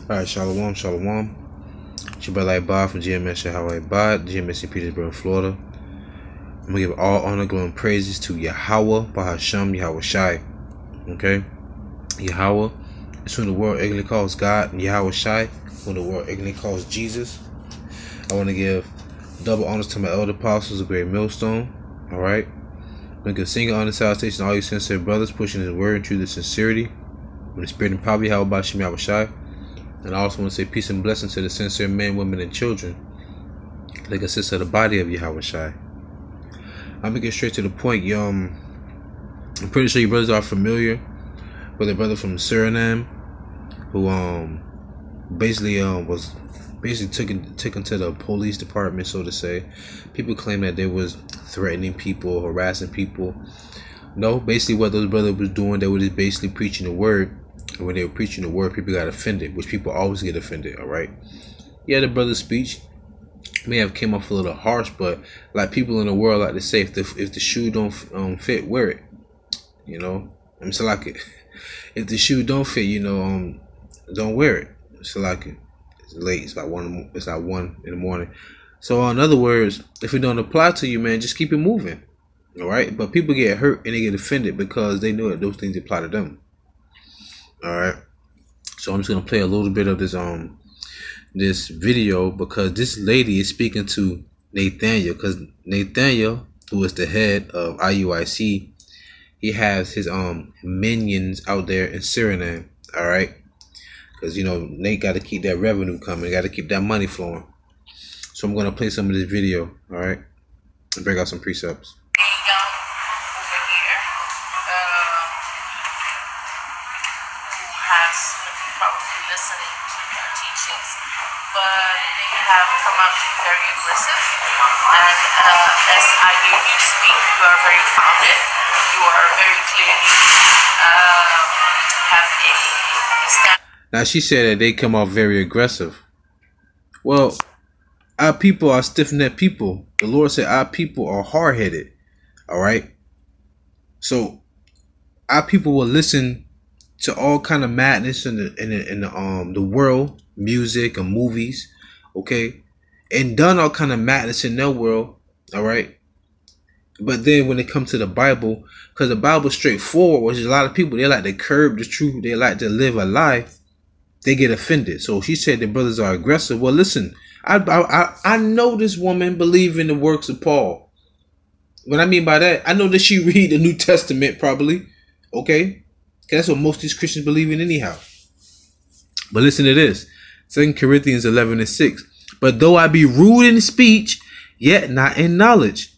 Alright, Shalom, Shalom. It's your brother AHBAD from GMS AHBAD, GMS in Petersburg, Florida. I'm going to give all honor, glory, and praises to YAHAWAH, SHAM, YAHAWASHI. Okay? YAHAWAH is who the world ignorantly calls God, and YAHAWASHI, who the world ignorantly calls Jesus. I want to give double honors to my elder apostles of Great Millstone. Alright? I'm going to give single honor salutation to all you sincere brothers pushing his word and truth and sincerity. With the spirit and power of YAHWAH, and I also want to say peace and blessings to the sincere men, women, and children that consist of the body of YAHWAH. I'm going to get straight to the point. I'm pretty sure you brothers are familiar with a brother from Suriname who was taken to the police department, so to say. People claim that they was threatening people, harassing people. No, basically what those brothers was doing, they were just basically preaching the word. And when they were preaching the word, people got offended, which people always get offended. All right. Yeah, the brother's speech may have came off a little harsh, but like people in the world like to say, if the shoe don't fit, wear it. You know, I'm so like it. If the shoe don't fit, you know, don't wear it. So like it's late. It's like 1 in the morning. So in other words, if it don't apply to you, man, just keep it moving. All right. But people get hurt and they get offended because they know that those things apply to them. All right, so I'm just gonna play a little bit of this video because this lady is speaking to Nathaniel, because Nathaniel, who is the head of Iuic, he has his minions out there in Suriname. All right, because you know Nate got to keep that revenue coming, got to keep that money flowing. So I'm gonna play some of this video. All right, and break out some precepts. Probably listening to our teachings, but they have come out to be very aggressive. And as I hear you speak, you are very founded. You are very clearly have a stand. Now she said that they come off very aggressive. Well, our people are stiff-necked people. The Lord said our people are hard-headed. All right. So our people will listen to all kind of madness in the world, music and movies, okay, and done all kind of madness in their world, all right. But then when it comes to the Bible, because the Bible's straightforward, which is a lot of people, they like to curb the truth, they like to live a lie, they get offended. So she said the brothers are aggressive. Well, listen, I know this woman believe in the works of Paul. What I mean by that, I know that she read the New Testament probably, okay. That's what most of these Christians believe in anyhow. But listen to this. 2 Corinthians 11:6. But though I be rude in speech, yet not in knowledge.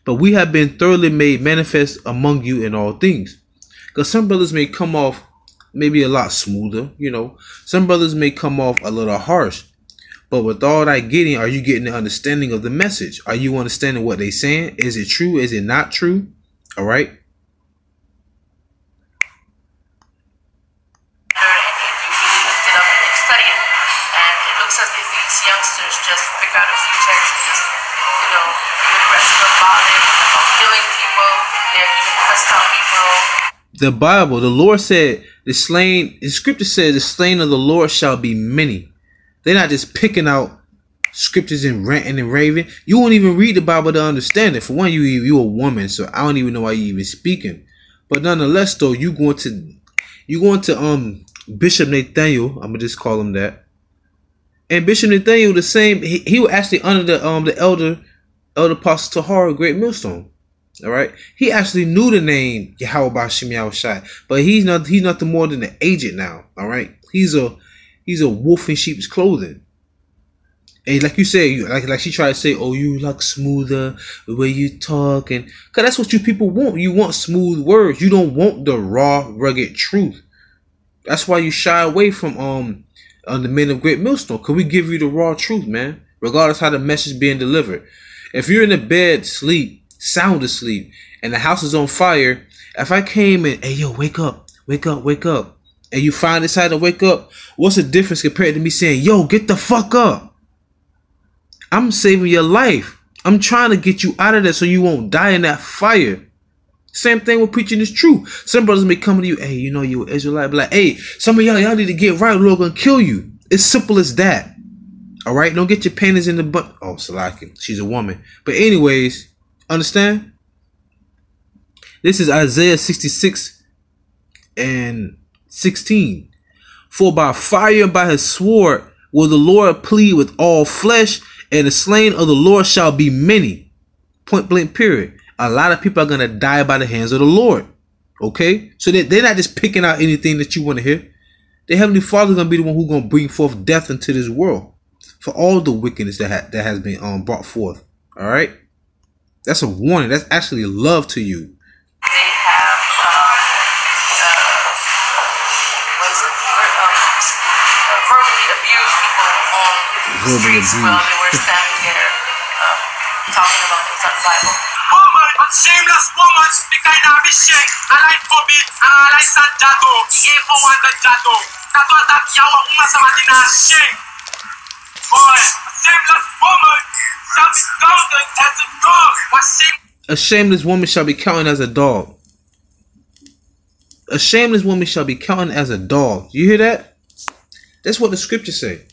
But we have been thoroughly made manifest among you in all things. Because some brothers may come off maybe a lot smoother, you know. Some brothers may come off a little harsh. But with all that getting, are you getting the understanding of the message? Are you understanding what they're saying? Is it true? Is it not true? All right. Youngsters just pick out a few texts and just, you know, be aggressive about it, about killing people. They're even pressed out people. The Bible, the Lord said, the scripture says, the slain of the Lord shall be many. They're not just picking out scriptures and ranting and raving. You won't even read the Bible to understand it. For one, you a woman, so I don't even know why you even speaking. But nonetheless, though, you going to Bishop Nathaniel. I'm gonna just call him that. And Bishop Nathaniel, the same, he was actually under the elder apostle Tahar, Great Millstone. All right, he actually knew the name YAHWAH, but he's nothing more than an agent now. All right, he's a wolf in sheep's clothing. And like you say, like she tried to say, oh, you like smoother the way you talk, and cause that's what you people want. You want smooth words. You don't want the raw, rugged truth. That's why you shy away from the men of Great Millstone, because we give you the raw truth, man, regardless how the message being delivered. If you're in the bed, sound asleep, and the house is on fire, if I came and, hey, yo, wake up, and you finally decide to wake up, what's the difference compared to me saying, yo, get the fuck up? I'm saving your life. I'm trying to get you out of there so you won't die in that fire. Same thing with preaching is true. Some brothers may come to you, hey, you know you an Israelite, be like, hey, some of y'all need to get right, or Lord gonna kill you. It's simple as that. All right, don't get your panties in the butt. Oh, Salaki, she's a woman. But anyways, understand? This is Isaiah 66 and 16. For by fire and by his sword will the Lord plead with all flesh, and the slain of the Lord shall be many. Point blank period. A lot of people are going to die by the hands of the Lord. Okay? So they're not just picking out anything that you want to hear. The Heavenly Father is going to be the one who's going to bring forth death into this world for all the wickedness that has been brought forth. All right? That's a warning. That's actually love to you. They have verbally abused people on the streets while they were standing there talking about things on the Bible. Woman, a shameless woman, speaking of the shame, I like Bobby, I like Sanjato, for one the Jato. That's what that Yawa woman somebody not shame. Boy, a shameless woman shall be counted as a dog. A shameless woman shall be counted as a dog. A shameless woman shall be counted as a dog. You hear that? That's what the scriptures say.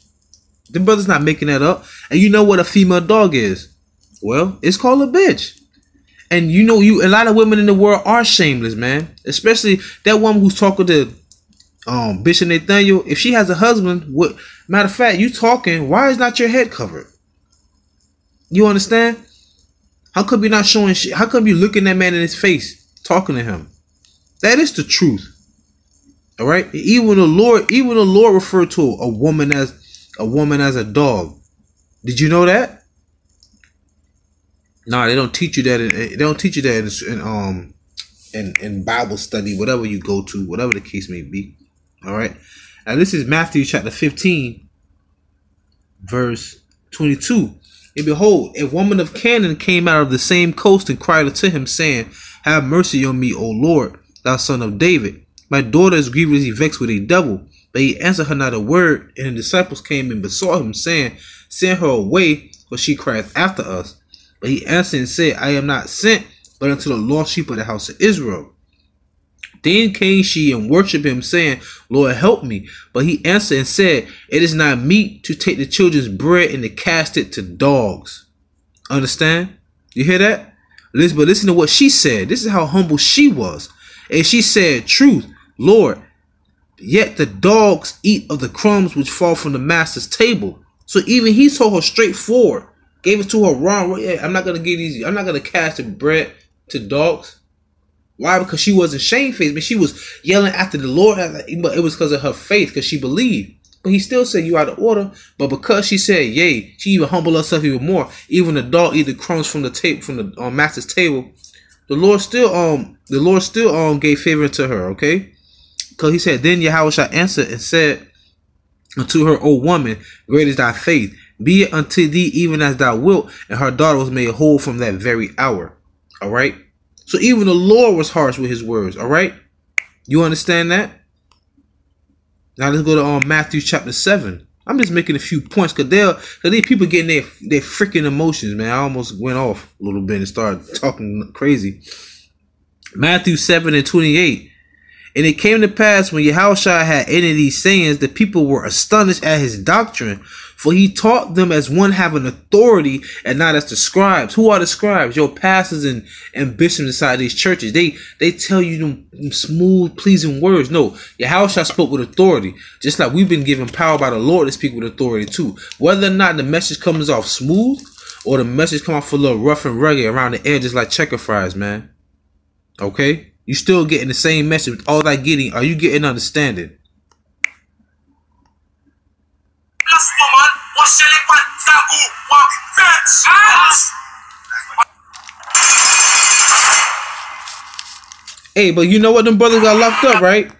The brother's not making that up. And you know what a female dog is? Well, it's called a bitch. And you know, a lot of women in the world are shameless, man. Especially that woman who's talking to Bishop Nathaniel. If she has a husband, matter of fact, you talking, why is not your head covered? You understand? How come you're not showing shit? How come you looking that man in his face, talking to him? That is the truth. All right. Even the Lord referred to a woman as a dog. Did you know that? No, they don't teach you that. They don't teach you that in Bible study, whatever you go to, whatever the case may be. All right. Now this is Matthew chapter 15, verse 22. And behold, a woman of Canaan came out of the same coast and cried unto him, saying, Have mercy on me, O Lord, thou son of David. My daughter is grievously vexed with a devil. But he answered her not a word. And the disciples came and besought him, saying, Send her away, for she crieth after us. But he answered and said, I am not sent, but unto the lost sheep of the house of Israel. Then came she and worshipped him, saying, Lord, help me. But he answered and said, It is not meet to take the children's bread and to cast it to dogs. Understand? You hear that? But listen to what she said. This is how humble she was. And she said, Truth, Lord, yet the dogs eat of the crumbs which fall from the master's table. So even he told her straightforward, gave it to her wrong. Yeah, I'm not gonna cast the bread to dogs. Why? Because she wasn't shamefaced. But she was yelling after the Lord. But it was because of her faith, because she believed. But he still said you out of order. But because she said yay, she even humbled herself even more. Even the dog eat the crumbs from the table, from the master's table. The Lord still gave favor to her. Okay, because he said, Then YAHAWASHI answered and said unto her, O woman, great is thy faith. Be it unto thee even as thou wilt. And her daughter was made whole from that very hour. All right. So even the Lord was harsh with his words. All right. You understand that? Now let's go to Matthew chapter 7. I'm just making a few points because these people getting their freaking emotions, man. I almost went off a little bit and started talking crazy. Matthew 7 and 28. And it came to pass when YAHAWASHI had ended these sayings, the people were astonished at his doctrine, for he taught them as one having authority and not as the scribes. Who are the scribes? Your pastors and bishops inside these churches. They tell you them smooth, pleasing words. No, YAHAWASHI spoke with authority, just like we've been given power by the Lord to speak with authority too. Whether or not the message comes off smooth or the message come off a little rough and rugged around the edges like checker fries, man. Okay? You still getting the same message. All that getting, are you getting understanding? Hey, but you know what? Them brothers got locked up, right?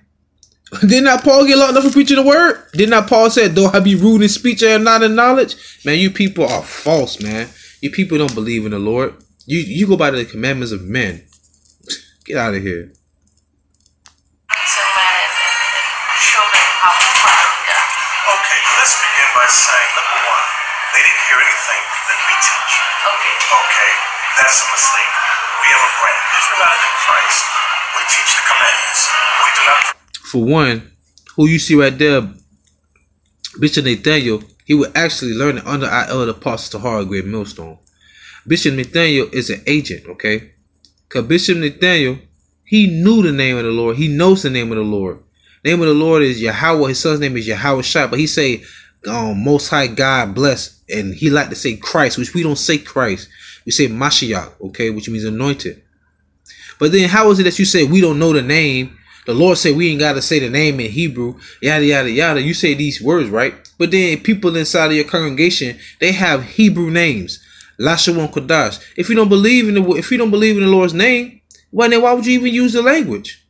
Did not Paul get locked up for preaching the word? Did not Paul say, though I be rude in speech and not in knowledge? Man, you people are false, man. You people don't believe in the Lord. You go by the commandments of men. Get out of here. Okay, let's begin by saying, number one, they didn't hear anything that we teach. Okay, that's a mistake. We have a brand. Israelite in Christ. We teach the commandments. We do not. For one, who you see right there, Bishop Nathaniel, he would actually learn it under our elder apostle Tahara Great Millstone. Bishop Nathaniel is an agent, okay? Because Bishop Nathaniel, he knew the name of the Lord. He knows the name of the Lord. The name of the Lord is Yahawah. His son's name is YAHAWASHI. But he say, Most High God bless. And he like to say Christ, which we don't say Christ. We say Mashiach, okay? Which means anointed. But then how is it that you say we don't know the name? The Lord said we ain't got to say the name in Hebrew, yada, yada, yada. You say these words, right? But then people inside of your congregation, they have Hebrew names. Lashawan Kodash. If you don't believe in the Lord's name, well, then why would you even use the language?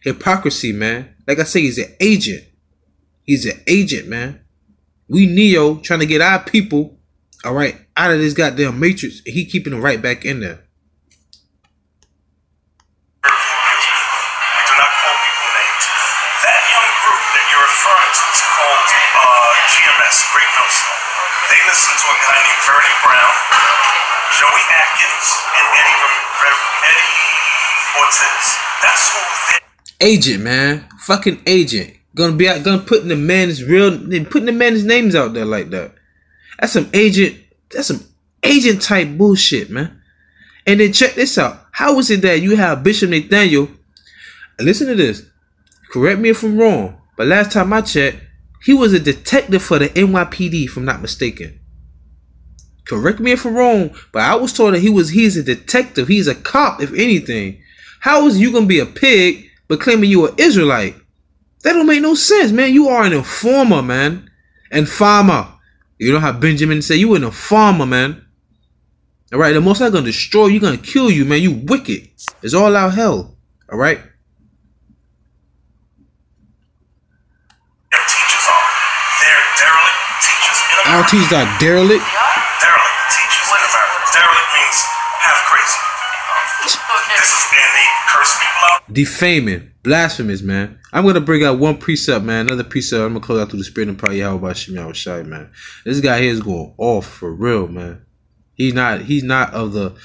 Hypocrisy, man. Like I say, he's an agent. He's an agent, man. We Neo trying to get our people, all right, out of this goddamn matrix. And he keeping them right back in there. Great Millstone. They listen to a guy named Vernon Brown, Joey Atkins, and Eddie Ortiz. That's who they... Agent, man. Fucking agent. Gonna be out, putting the man's names out there like that. That's some agent type bullshit, man. And then check this out. How is it that you have Bishop Nathaniel? Listen to this. Correct me if I'm wrong, but last time I checked, he was a detective for the NYPD, if I'm not mistaken. Correct me if I'm wrong, but I was told that he's a detective. He's a cop, if anything. How is you gonna be a pig but claiming you an Israelite? That don't make no sense, man. You are an informer, man. Informer. You know how Benjamin said you an informer, man. All right, the Most High gonna destroy you, gonna kill you, man. You wicked. It's all out hell. All right. Our teachers are derelict. Derelict teachers in America. Derelict means half crazy. This is being the curse people out. Defaming, blasphemous, man. I'm gonna bring out one precept, man. Another precept. I'm gonna close out through the spirit and probably YAHAWASHI, man. This guy here is going off for real, man. He's not of the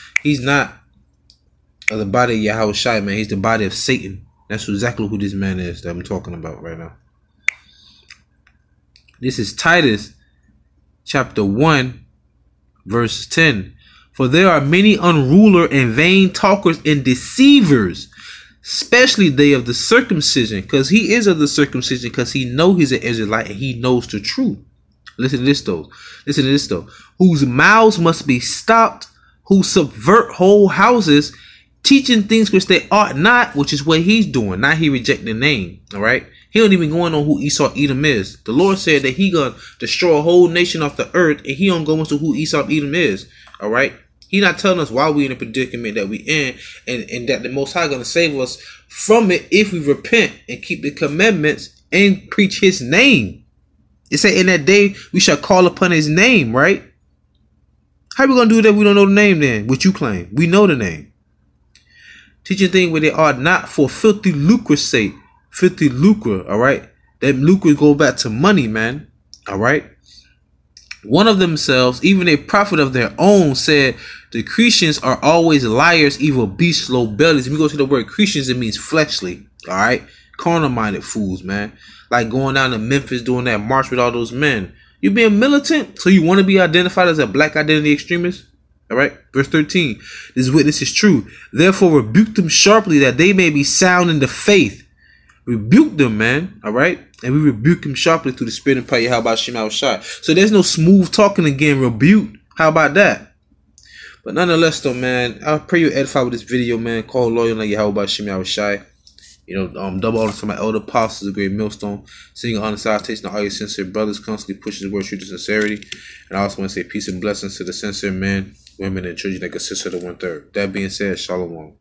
body of YAHAWASHI, man. He's the body of Satan. That's exactly who this man is that I'm talking about right now. This is Titus chapter 1, verse 10. For there are many unruler and vain talkers and deceivers, especially they of the circumcision. Because he is of the circumcision, because he know he's an Israelite and he knows the truth. Listen to this though. Listen to this though. Whose mouths must be stopped, who subvert whole houses, teaching things which they ought not, which is what he's doing. Now he reject the name. All right. He don't even going on who Esau Edom is. The Lord said that he gonna destroy a whole nation off the earth, and he don't go into who Esau Edom is. All right. He not telling us why we in a predicament that we in, and that the Most High gonna save us from it if we repent and keep the commandments and preach his name. It say in that day we shall call upon his name, right? How we gonna do that if we don't know the name then? What you claim? We know the name. Teaching things where they are not for filthy lucre's sake. Filthy lucre, all right? That lucre go back to money, man. All right. One of themselves, even a prophet of their own, said the Christians are always liars, evil beasts, low bellies. If we go to the word Christians, it means fleshly. All right, carnal-minded fools, man. Like going down to Memphis doing that march with all those men. You being militant, so you want to be identified as a black identity extremist. All right, verse 13. This witness is true. Therefore, rebuke them sharply, that they may be sound in the faith. Rebuke them, man. All right. And we rebuke him sharply through the spirit and prayer. How about YAHAWASHI? So there's no smooth talking again. Rebuke. How about that? But nonetheless, though, man, I pray you edify with this video, man. Call loyal like YAHAWASHI. You know, double honor to my elder apostles, the great millstone. Singing honor salutation to all your sincere brothers, constantly pushing the word truth to sincerity. And I also want to say peace and blessings to the sincere men, women, and children that consist of the 1/3. That being said, shalom.